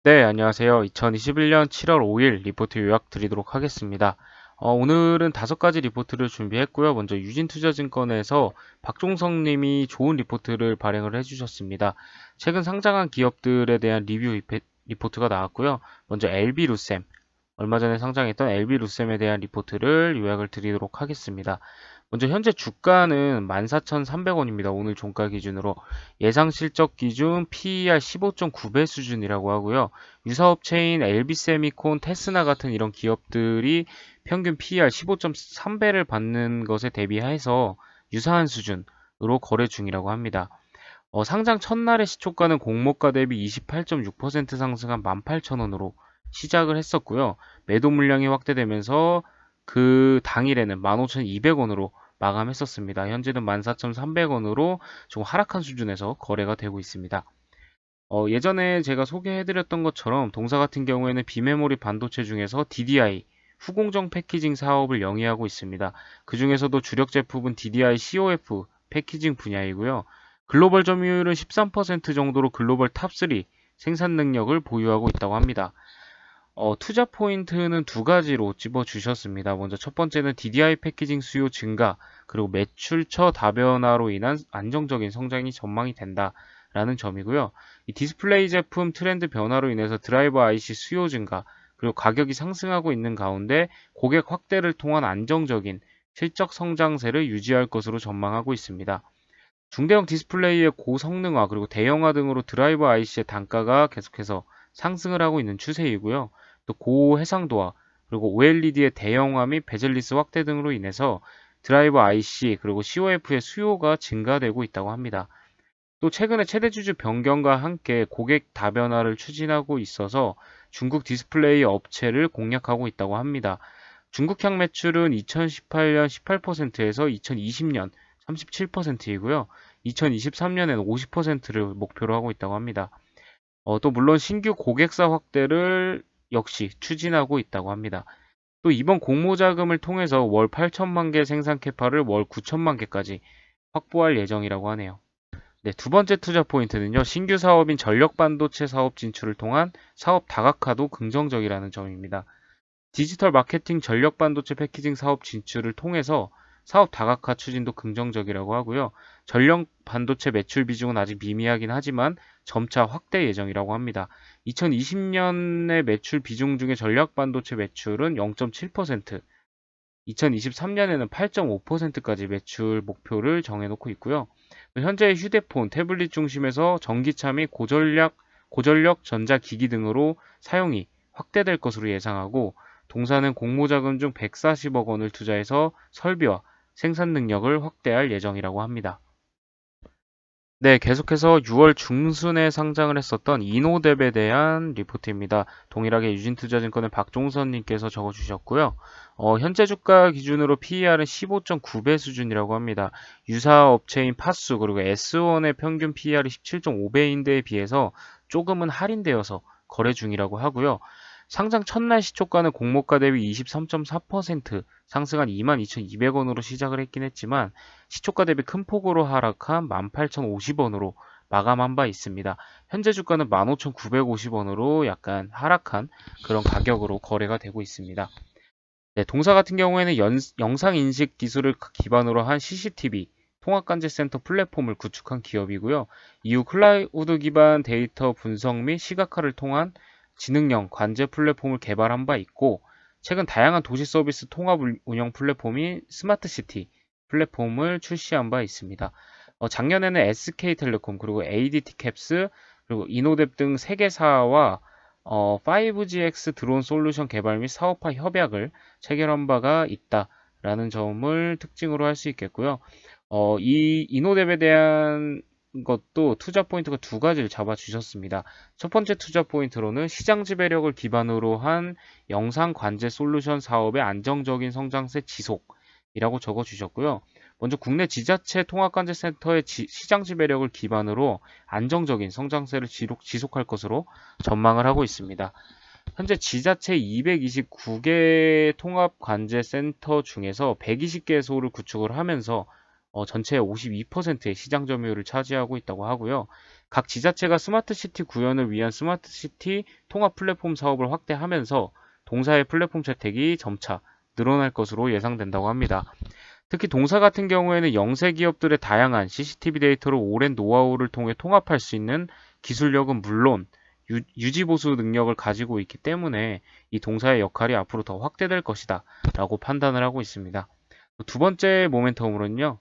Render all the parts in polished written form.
네, 안녕하세요. 2021년 7월 5일 리포트 요약 드리도록 하겠습니다. 오늘은 5가지 리포트를 준비했고요. 먼저 유진투자증권에서 박종성 님이 좋은 리포트를 발행을 해주셨습니다. 최근 상장한 기업들에 대한 리포트가 나왔고요. 먼저 LB루셈, 얼마 전에 상장했던 LB루셈에 대한 리포트를 요약을 드리도록 하겠습니다. 먼저 현재 주가는 14,300원입니다. 오늘 종가 기준으로 예상 실적 기준 PER 15.9배 수준이라고 하고요. 유사업체인 LB세미콘, 테스나 같은 이런 기업들이 평균 PER 15.3배를 받는 것에 대비해서 유사한 수준으로 거래 중이라고 합니다. 상장 첫날의 시초가는 공모가 대비 28.6% 상승한 18,000원으로 시작을 했었고요. 매도 물량이 확대되면서 그 당일에는 15,200원으로 마감했었습니다. 현재는 14,300원으로 좀 하락한 수준에서 거래가 되고 있습니다. 예전에 제가 소개해드렸던 것처럼 동사 같은 경우에는 비메모리 반도체 중에서 DDI, 후공정 패키징 사업을 영위하고 있습니다. 그 중에서도 주력 제품은 DDI COF 패키징 분야이고요. 글로벌 점유율은 13% 정도로 글로벌 탑3 생산 능력을 보유하고 있다고 합니다. 투자 포인트는 두 가지로 집어주셨습니다. 먼저 첫 번째는 DDI 패키징 수요 증가, 그리고 매출처 다변화로 인한 안정적인 성장이 전망이 된다라는 점이고요. 이 디스플레이 제품 트렌드 변화로 인해서 드라이버 IC 수요 증가, 그리고 가격이 상승하고 있는 가운데 고객 확대를 통한 안정적인 실적 성장세를 유지할 것으로 전망하고 있습니다. 중대형 디스플레이의 고성능화 그리고 대형화 등으로 드라이버 IC의 단가가 계속해서 상승을 하고 있는 추세이고요. 또 고해상도화 그리고 OLED의 대형화 및 베젤리스 확대 등으로 인해서 드라이버 IC 그리고 COF의 수요가 증가되고 있다고 합니다. 또 최근에 최대주주 변경과 함께 고객 다변화를 추진하고 있어서 중국 디스플레이 업체를 공략하고 있다고 합니다. 중국향 매출은 2018년 18%에서 2020년 37%이고요. 2023년에는 50%를 목표로 하고 있다고 합니다. 또 물론 신규 고객사 확대를 역시 추진하고 있다고 합니다. 또 이번 공모 자금을 통해서 월 8천만 개 생산 캐파를 월 9천만 개까지 확보할 예정이라고 하네요. 네, 두 번째 투자 포인트는요. 신규 사업인 전력 반도체 사업 진출을 통한 사업 다각화도 긍정적이라는 점입니다. 디지털 마케팅 전력 반도체 패키징 사업 진출을 통해서 사업 다각화 추진도 긍정적이라고 하고요. 전력 반도체 매출 비중은 아직 미미하긴 하지만 점차 확대 예정이라고 합니다. 2020년의 매출 비중 중에 전력 반도체 매출은 0.7%, 2023년에는 8.5%까지 매출 목표를 정해놓고 있고요. 현재 휴대폰, 태블릿 중심에서 전기차 및 고전력 전자기기 등으로 사용이 확대될 것으로 예상하고 동사는 공모자금 중 140억 원을 투자해서 설비와 생산 능력을 확대할 예정이라고 합니다. 네, 계속해서 6월 중순에 상장을 했었던 이노뎁에 대한 리포트입니다. 동일하게 유진투자증권의 박종선님께서 적어주셨고요. 현재 주가 기준으로 PER은 15.9배 수준이라고 합니다. 유사 업체인 파수 그리고 S1의 평균 PER이 17.5배인데에 비해서 조금은 할인되어서 거래 중이라고 하고요. 상장 첫날 시초가는 공모가 대비 23.4% 상승한 22,200원으로 시작을 했긴 했지만 시초가 대비 큰 폭으로 하락한 18,050원으로 마감한 바 있습니다. 현재 주가는 15,950원으로 약간 하락한 그런 가격으로 거래가 되고 있습니다. 네, 동사 같은 경우에는 영상 인식 기술을 기반으로 한 CCTV 통합관제센터 플랫폼을 구축한 기업이고요. 이후 클라우드 기반 데이터 분석 및 시각화를 통한 지능형 관제 플랫폼을 개발한 바 있고 최근 다양한 도시 서비스 통합 운영 플랫폼인 스마트시티 플랫폼을 출시한 바 있습니다. 작년에는 SK텔레콤 그리고 ADT캡스 그리고 이노뎁 등 3개사와 5GX 드론 솔루션 개발 및 사업화 협약을 체결한 바가 있다라는 점을 특징으로 할 수 있겠고요. 이 이노뎁에 대한 것도 투자 포인트가 두 가지를 잡아 주셨습니다. 첫 번째 투자 포인트로는 시장 지배력을 기반으로 한 영상 관제 솔루션 사업의 안정적인 성장세 지속이라고 적어 주셨고요. 먼저 국내 지자체 통합관제센터의 시장 지배력을 기반으로 안정적인 성장세를 지속할 것으로 전망을 하고 있습니다. 현재 지자체 229개 통합관제센터 중에서 120개소를 구축을 하면서 전체의 52%의 시장 점유율을 차지하고 있다고 하고요. 각 지자체가 스마트시티 구현을 위한 스마트시티 통합 플랫폼 사업을 확대하면서 동사의 플랫폼 채택이 점차 늘어날 것으로 예상된다고 합니다. 특히 동사 같은 경우에는 영세 기업들의 다양한 CCTV 데이터를 오랜 노하우를 통해 통합할 수 있는 기술력은 물론 유지보수 능력을 가지고 있기 때문에 이 동사의 역할이 앞으로 더 확대될 것이다 라고 판단을 하고 있습니다. 두 번째 모멘텀으로는요.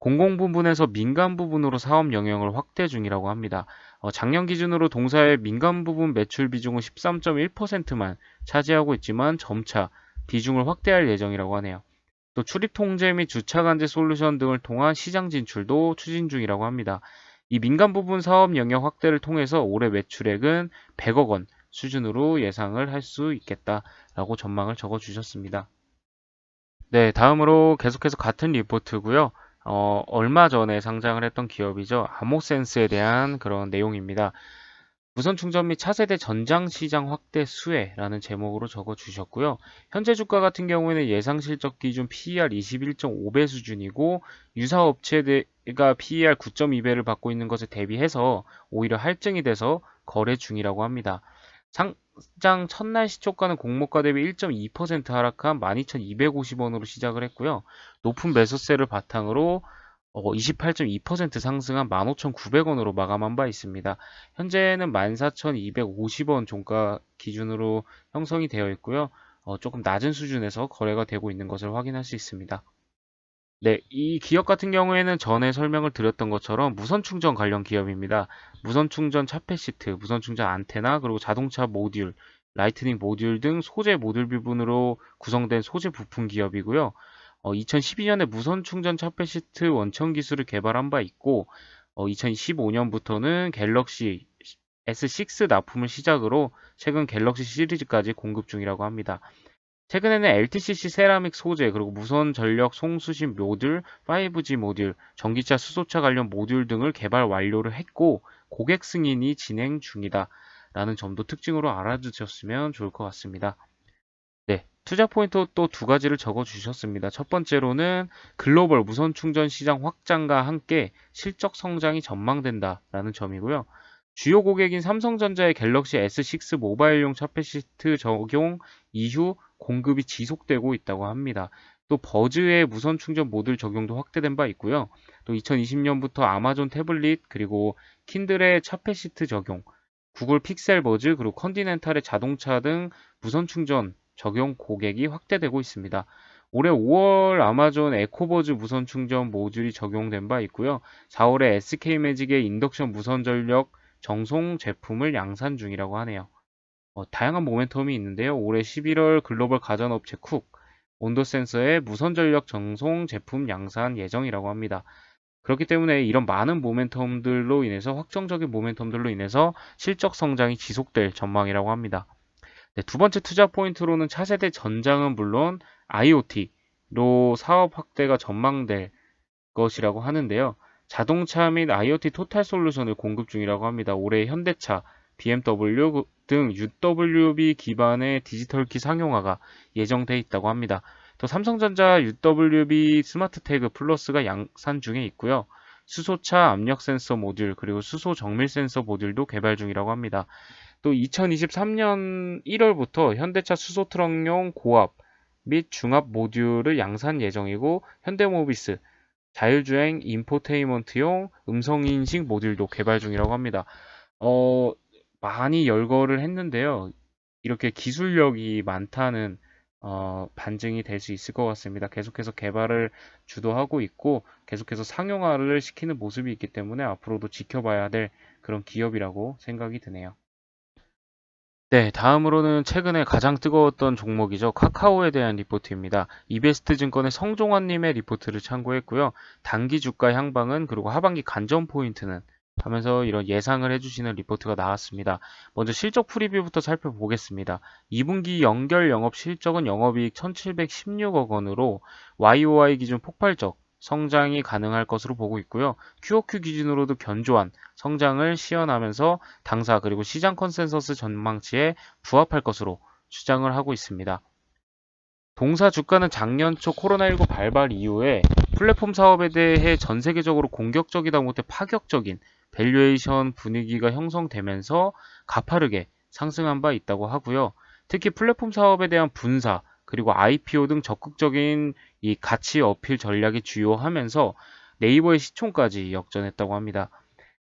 공공 부분에서 민간 부분으로 사업 영역을 확대 중이라고 합니다. 작년 기준으로 동사의 민간 부분 매출 비중은 13.1%만 차지하고 있지만 점차 비중을 확대할 예정이라고 하네요. 또 출입 통제 및 주차 관제 솔루션 등을 통한 시장 진출도 추진 중이라고 합니다. 이 민간 부분 사업 영역 확대를 통해서 올해 매출액은 100억 원 수준으로 예상을 할 수 있겠다라고 전망을 적어 주셨습니다. 네, 다음으로 계속해서 같은 리포트고요. 얼마 전에 상장을 했던 기업이죠. 아모센스에 대한 그런 내용입니다. 무선 충전 및 차세대 전장 시장 확대 수혜라는 제목으로 적어 주셨고요. 현재 주가 같은 경우에는 예상 실적 기준 PER 21.5배 수준이고 유사 업체가 PER 9.2배를 받고 있는 것에 대비해서 오히려 할증이 돼서 거래 중이라고 합니다. 상장 첫날 시초가는 공모가 대비 1.2% 하락한 12,250원으로 시작을 했고요. 높은 매수세를 바탕으로 28.2% 상승한 15,900원으로 마감한 바 있습니다. 현재는 14,250원 종가 기준으로 형성이 되어 있고요. 조금 낮은 수준에서 거래가 되고 있는 것을 확인할 수 있습니다. 네, 이 기업 같은 경우에는 전에 설명을 드렸던 것처럼 무선 충전 관련 기업입니다. 무선 충전 차폐 시트, 무선 충전 안테나, 그리고 자동차 모듈, 라이트닝 모듈 등 소재 모듈 부분으로 구성된 소재 부품 기업이고요. 2012년에 무선 충전 차폐 시트 원천 기술을 개발한 바 있고, 2015년부터는 갤럭시 S6 납품을 시작으로 최근 갤럭시 시리즈까지 공급 중이라고 합니다. 최근에는 LTCC 세라믹 소재, 그리고 무선 전력 송수신 모듈, 5G 모듈, 전기차 수소차 관련 모듈 등을 개발 완료를 했고 고객 승인이 진행 중이다 라는 점도 특징으로 알아두셨으면 좋을 것 같습니다. 네, 투자 포인트 또 두 가지를 적어 주셨습니다. 첫 번째로는 글로벌 무선 충전 시장 확장과 함께 실적 성장이 전망된다 라는 점이고요. 주요 고객인 삼성전자의 갤럭시 S6 모바일용 차폐시트 적용 이후 공급이 지속되고 있다고 합니다. 또 버즈의 무선 충전 모듈 적용도 확대된 바 있고요. 또 2020년부터 아마존 태블릿 그리고 킨들의 차폐시트 적용, 구글 픽셀 버즈 그리고 컨티넨탈의 자동차 등 무선 충전 적용 고객이 확대되고 있습니다. 올해 5월 아마존 에코버즈 무선 충전 모듈이 적용된 바 있고요. 4월에 SK매직의 인덕션 무선 전력 정송 제품을 양산 중이라고 하네요. 다양한 모멘텀이 있는데요. 올해 11월 글로벌 가전업체 쿡, 온도센서의 무선 전력 정송 제품 양산 예정이라고 합니다. 그렇기 때문에 이런 많은 모멘텀들로 인해서 확정적인 모멘텀들로 인해서 실적 성장이 지속될 전망이라고 합니다. 네, 두 번째 투자 포인트로는 차세대 전장은 물론 IoT로 사업 확대가 전망될 것이라고 하는데요. 자동차 및 IoT 토탈 솔루션을 공급 중이라고 합니다. 올해 현대차, BMW 등 UWB 기반의 디지털키 상용화가 예정돼 있다고 합니다. 또 삼성전자 UWB 스마트 태그 플러스가 양산 중에 있고요. 수소차 압력 센서 모듈 그리고 수소 정밀 센서 모듈도 개발 중이라고 합니다. 또 2023년 1월부터 현대차 수소 트럭용 고압 및 중압 모듈을 양산 예정이고 현대모비스 자율주행 인포테인먼트용 음성인식 모듈도 개발 중이라고 합니다. 많이 열거를 했는데요. 이렇게 기술력이 많다는 반증이 될 수 있을 것 같습니다. 계속해서 개발을 주도하고 있고 계속해서 상용화를 시키는 모습이 있기 때문에 앞으로도 지켜봐야 될 그런 기업이라고 생각이 드네요. 네, 다음으로는 최근에 가장 뜨거웠던 종목이죠. 카카오에 대한 리포트입니다. 이베스트 증권의 성종환님의 리포트를 참고했고요. 단기 주가 향방은 그리고 하반기 관전 포인트는 하면서 이런 예상을 해주시는 리포트가 나왔습니다. 먼저 실적 프리뷰부터 살펴보겠습니다. 2분기 연결 영업 실적은 영업이익 1,716억 원으로 YOY 기준 폭발적 성장이 가능할 것으로 보고 있고요. QOQ 기준으로도 견조한 성장을 시현하면서 당사 그리고 시장 컨센서스 전망치에 부합할 것으로 추정을 하고 있습니다. 동사 주가는 작년 초 코로나19 발발 이후에 플랫폼 사업에 대해 전 세계적으로 공격적이다 못해 파격적인 밸류에이션 분위기가 형성되면서 가파르게 상승한 바 있다고 하고요. 특히 플랫폼 사업에 대한 분사, 그리고 IPO 등 적극적인 이 가치 어필 전략이 주요하면서 네이버의 시총까지 역전했다고 합니다.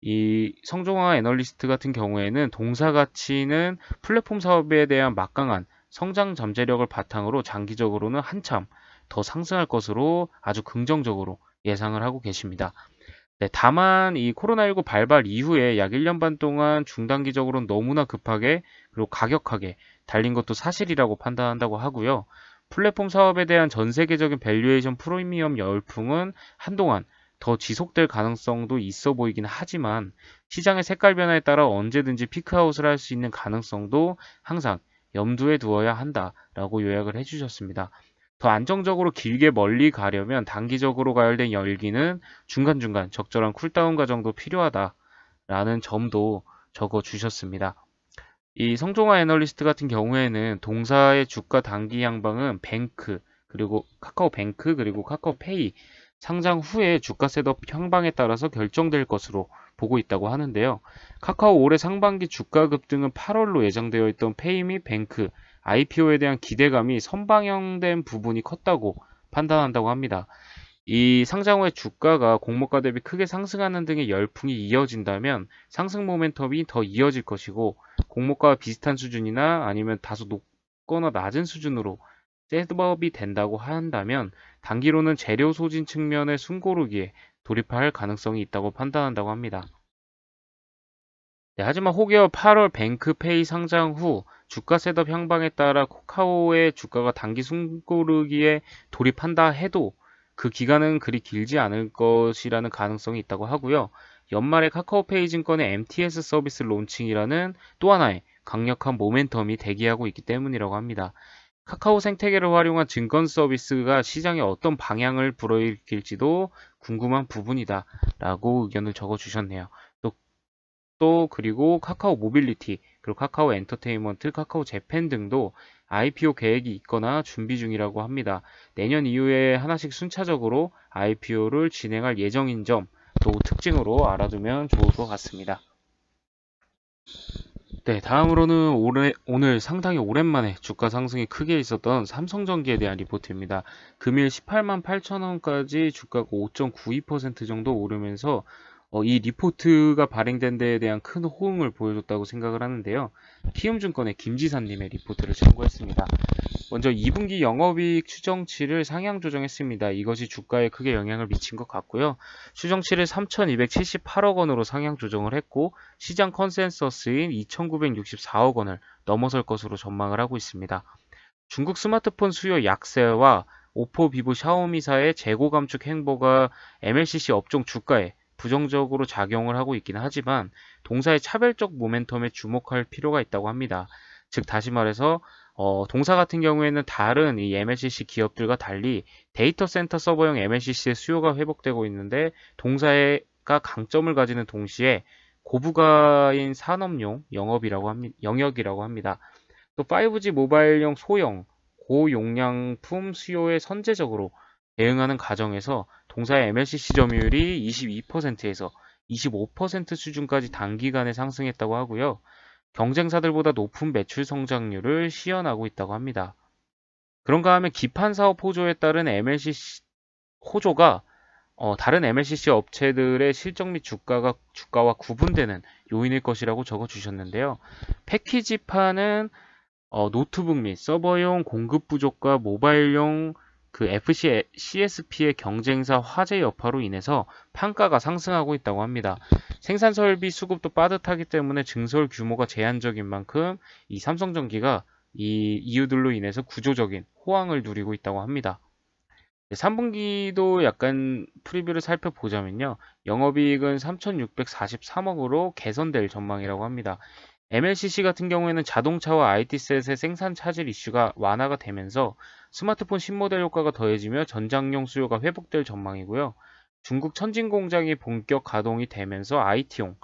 이 성종화 애널리스트 같은 경우에는 동사 가치는 플랫폼 사업에 대한 막강한 성장 잠재력을 바탕으로 장기적으로는 한참 더 상승할 것으로 아주 긍정적으로 예상을 하고 계십니다. 네, 다만 이 코로나19 발발 이후에 약 1년 반 동안 중단기적으로 너무나 급하게 그리고 가격하게 달린 것도 사실이라고 판단한다고 하고요. 플랫폼 사업에 대한 전 세계적인 밸류에이션 프리미엄 열풍은 한동안 더 지속될 가능성도 있어 보이긴 하지만 시장의 색깔 변화에 따라 언제든지 피크아웃을 할 수 있는 가능성도 항상 염두에 두어야 한다라고 요약을 해주셨습니다. 더 안정적으로 길게 멀리 가려면 단기적으로 가열된 열기는 중간중간 적절한 쿨다운 과정도 필요하다라는 점도 적어 주셨습니다. 이 성종화 애널리스트 같은 경우에는 동사의 주가 단기 향방은 뱅크, 그리고 카카오뱅크, 그리고 카카오페이 상장 후에 주가 셋업 향방에 따라서 결정될 것으로 보고 있다고 하는데요. 카카오 올해 상반기 주가 급등은 8월로 예정되어 있던 페이 및 뱅크, IPO에 대한 기대감이 선방영된 부분이 컸다고 판단한다고 합니다. 이 상장 후에 주가가 공모가 대비 크게 상승하는 등의 열풍이 이어진다면 상승 모멘텀이 더 이어질 것이고 공모가와 비슷한 수준이나 아니면 다소 높거나 낮은 수준으로 셋업이 된다고 한다면 단기로는 재료 소진 측면의 숨고르기에 돌입할 가능성이 있다고 판단한다고 합니다. 네, 하지만 혹여 8월 뱅크페이 상장 후 주가 셋업 향방에 따라 카카오의 주가가 단기 숨고르기에 돌입한다 해도 그 기간은 그리 길지 않을 것이라는 가능성이 있다고 하고요. 연말에 카카오페이 증권의 MTS 서비스 론칭이라는 또 하나의 강력한 모멘텀이 대기하고 있기 때문이라고 합니다. 카카오 생태계를 활용한 증권 서비스가 시장에 어떤 방향을 불어일으킬지도 궁금한 부분이다 라고 의견을 적어 주셨네요. 또 그리고 카카오 모빌리티, 그리고 카카오 엔터테인먼트, 카카오 재팬 등도 IPO 계획이 있거나 준비 중이라고 합니다. 내년 이후에 하나씩 순차적으로 IPO를 진행할 예정인 점 또 특징으로 알아두면 좋을 것 같습니다. 네, 다음으로는 오늘 상당히 오랜만에 주가 상승이 크게 있었던 삼성전기에 대한 리포트입니다. 금일 18만 8천 원까지 주가가 5.92% 정도 오르면서 이 리포트가 발행된 데에 대한 큰 호응을 보여줬다고 생각을 하는데요. 키움증권의 김지사님의 리포트를 참고했습니다. 먼저 2분기 영업이익 추정치를 상향 조정했습니다. 이것이 주가에 크게 영향을 미친 것 같고요. 추정치를 3,278억 원으로 상향 조정을 했고 시장 컨센서스인 2,964억 원을 넘어설 것으로 전망을 하고 있습니다. 중국 스마트폰 수요 약세와 오포, 비보, 샤오미사의 재고 감축 행보가 MLCC 업종 주가에 부정적으로 작용을 하고 있긴 하지만 동사의 차별적 모멘텀에 주목할 필요가 있다고 합니다. 즉 다시 말해서 동사 같은 경우에는 다른 이 MLCC 기업들과 달리 데이터 센터 서버용 MLCC의 수요가 회복되고 있는데 동사가 강점을 가지는 동시에 고부가인 산업용 영역이라고 합니다. 또 5G 모바일용 소형 고용량품 수요에 선제적으로 대응하는 과정에서 동사의 MLCC 점유율이 22%에서 25% 수준까지 단기간에 상승했다고 하고요. 경쟁사들보다 높은 매출 성장률을 시현하고 있다고 합니다. 그런가 하면 기판 사업 호조에 따른 MLCC 호조가 다른 MLCC 업체들의 실적 및 주가와 구분되는 요인일 것이라고 적어주셨는데요. 패키지판은 노트북 및 서버용 공급 부족과 모바일용 그 CSP의 경쟁사 화재 여파로 인해서 판가가 상승하고 있다고 합니다. 생산 설비 수급도 빠듯하기 때문에 증설 규모가 제한적인 만큼 이 삼성전기가 이 이유들로 인해서 구조적인 호황을 누리고 있다고 합니다. 3분기도 약간 프리뷰를 살펴보자면요. 영업이익은 3,643억으로 개선될 전망이라고 합니다. MLCC 같은 경우에는 자동차와 IT셋의 생산 차질 이슈가 완화가 되면서 스마트폰 신모델 효과가 더해지며 전장용 수요가 회복될 전망이고요. 중국 천진 공장이 본격 가동이 되면서 IT용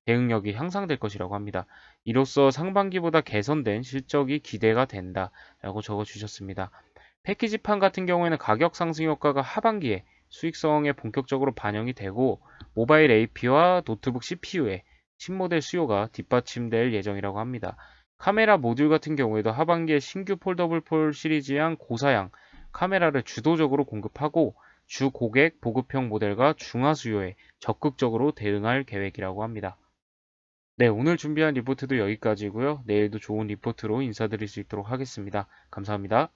대응력이 향상될 것이라고 합니다. 이로써 상반기보다 개선된 실적이 기대가 된다라고 적어주셨습니다. 패키지판 같은 경우에는 가격 상승 효과가 하반기에 수익성에 본격적으로 반영이 되고 모바일 AP와 노트북 CPU의 신모델 수요가 뒷받침될 예정이라고 합니다. 카메라 모듈 같은 경우에도 하반기에 신규 폴더블 폴 시리즈양 고사양 카메라를 주도적으로 공급하고 주 고객 보급형 모델과 중화 수요에 적극적으로 대응할 계획이라고 합니다. 네, 오늘 준비한 리포트도 여기까지고요. 내일도 좋은 리포트로 인사드릴 수 있도록 하겠습니다. 감사합니다.